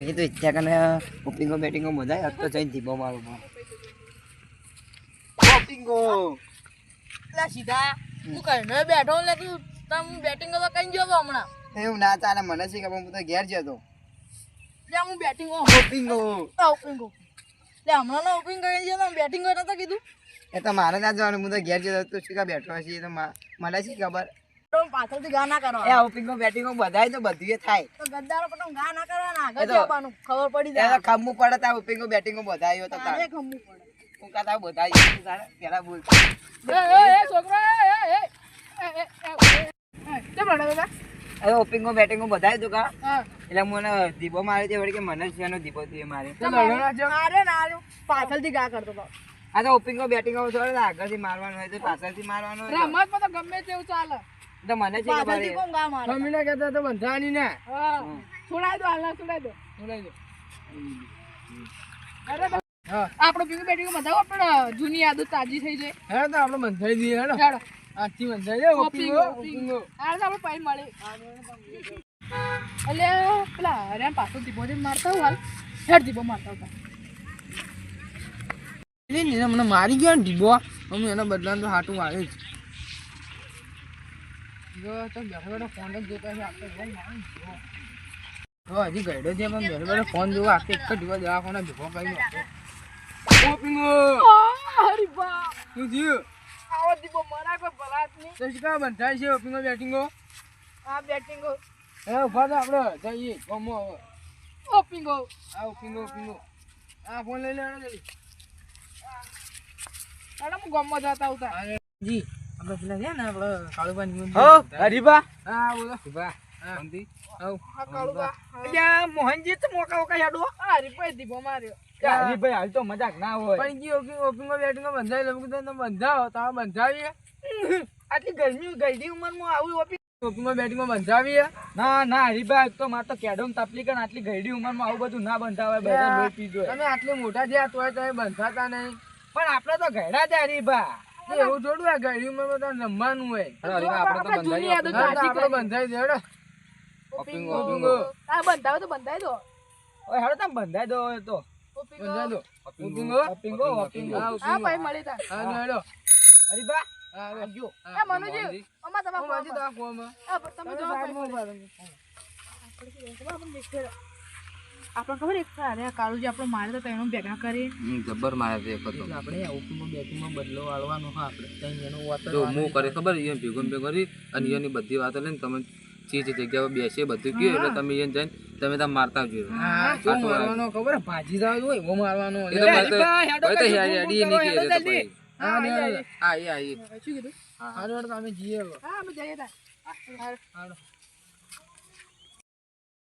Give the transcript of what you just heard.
એ તો ઈચ્છા કને ઓપિંગો બેટિંગો મજા તો જઈને ધીબો મારો ઓપિંગો એટલે સીધા હું કઈને બેઠો ને તું તમ બેટિંગ તો કઈ ગયો હમણાં એવું ના ચાલે મને શી ખબર હું તો ઘેર જતો લે હું બેટિંગ ઓપિંગો ઓપિંગો લે હમણાં નો ઓપિંગ કરી ગયો બેટિંગ કરતો તો કીધું એ તો મારે ના જવાનું હું તો ઘેર જતો તું શી કા બેઠો હશે તો મને શી ખબર તો પાછળથી ગા ના કરો એ ઓપિંગો બેટિંગો બધાય તો બધું થાય તો ગદ્દારો પણ ગા ના કરવાના એ આગળ તો- જવાનું ખબર પડી એ તો જાય ખમવું પડે તા ઓપિંગો બેટિંગો બધાયો તો તારે ખમવું પડે હું કાતા બધાય તારે પેલા બોલ એ છોકરા કેમ રડે બેટા એ ઓપિંગો બેટિંગો બધાય તો કા હા એટલે મને દીપો મારે છે વળી કે મને છે એનો દીપો તે મારે અરે ના પાછળથી ગા કરતો તો આ તો ઓપિંગો બેટિંગો થોડે આગળથી મારવાનું હોય તો પાછળથી મારવાનું હોય રમતમાં તો ગમે તેવું ચાલે તો મને છે ખબર પાછળથી કોણ ગા મારે મમ્મીને કહેતા તો બંધાની ને હા છોડાઈ દો હાલ છોડાઈ દો અરે હા આપણો પીવી બેટી બતાવો આપણે જૂની યાદો તાજી થઈ જાય હેડો તો આપણે બંધાઈ દઈએ હેડો હેડો આજથી બંધાઈ દે ઓપિંગો ઓપિંગો હાલ તો આપણે પાઈ મળે એટલે પેલા હરિયાણ પાછો દીપો મારતા હું હાલ હેડ દીપો મારતા હતા એને મને મારી ગયો ને ઢીબો અમે એના બદલામાં તો હાટું આવ્યું જ જો તો બેઠો બેઠો ફોન જ જોતો છે આપણે બહુ મારું તો હજી ગયડો છે પણ બેઠો બેઠો ફોન જોવો આખે એક જ ઢીબો દવાખાના ભેગો કરી ઓપિંગો હરી બા શું થયું આવો દીપો મારા કોઈ ભલાત નહીં તો શું કા બંધાય છે ઓપિંગો બેટિંગો આ બેટિંગો હે ઉભા તો આપણે જઈએ ગમો હવે ઓપિંગો આ ઓપિંગો ઓપિંગો આ ફોન લઈ લેવાનો જલ્દી અરે હું ગમમાં જતા આવતા જી આપણે પેલા છે ને આપણે કાળુબા નિમંત્રણ હો હરીબા હા બોલો હરીબા હા શાંતિ આવ આ કાળુબા અલ્યા મોહનજી તો મોકા ઓકા યાડો આ હરીભાઈ દીપો માર્યો હરીભાઈ હાલ તો મજાક ના હોય પણ જી ઓપિંગો બેટિંગો બંધાઈ લઉં તો બંધાવો તો બંધાવીએ આટલી ગરમી ઉંમરમાં આવું ઓપિંગો બેટિંગો બંધાવીએ ના ના હરીભાઈ તો મારે તો કેડમ તપલી કર આટલી ગઈડી ઉંમરમાં આવું બધું ના બંધાવે બધા લોહી પીજો તમે આટલી મોટા થયા તોય તમે બંધાતા નહીં પણ આપણે તો ગયડા છે હરીભા એવું થોડું આ ગળી ઉંમરમાં તો રમવાનું હોય આપણે જૂની યાદો તાજી આપણે બંધાઈ દે હેડો ઓપિંગો ઓપિંગો આ બંધાવો તો બંધાઈ દો ઓય હેડો તમે બંધાઈ દો હવે તો બંધાઈ દો ઓપિંગો ઓપિંગો ઓપિંગો આ ભાઈ મળી તા હા તો હેડો હરીભા હા આવજો એ મનુજી અમાર હું તમાર વાંચી તો આ ફોર્મ તમે જો આપણે ખબર એક અરે કાળુજી આપણો મારે તો તેનો ભેગા કરી જબર મારે છે એક હતો આપણે ઓપિંગો બેટિંગમાં બદલો વાળવાનો હા આપણે ત્યાં એનો વાતો જો હું કરે ખબર એ ભેગો ને ભેગો કરી અને એની બધી વાતો લઈને તમે જે જગ્યા પર બેસીએ બધું કહ્યું એટલે તમે એને જઈને તમે ત્યાં મારતા આવજો હા શું મારવાનો ખબર ભાજી દાવ હોય એવો મારવાનો એ તો મારે તો હેડી નહીં કહે તો પછી હા ને આ એ શું કીધું હા તમે જઈએ હવે હા અમે જઈએ તા હાલો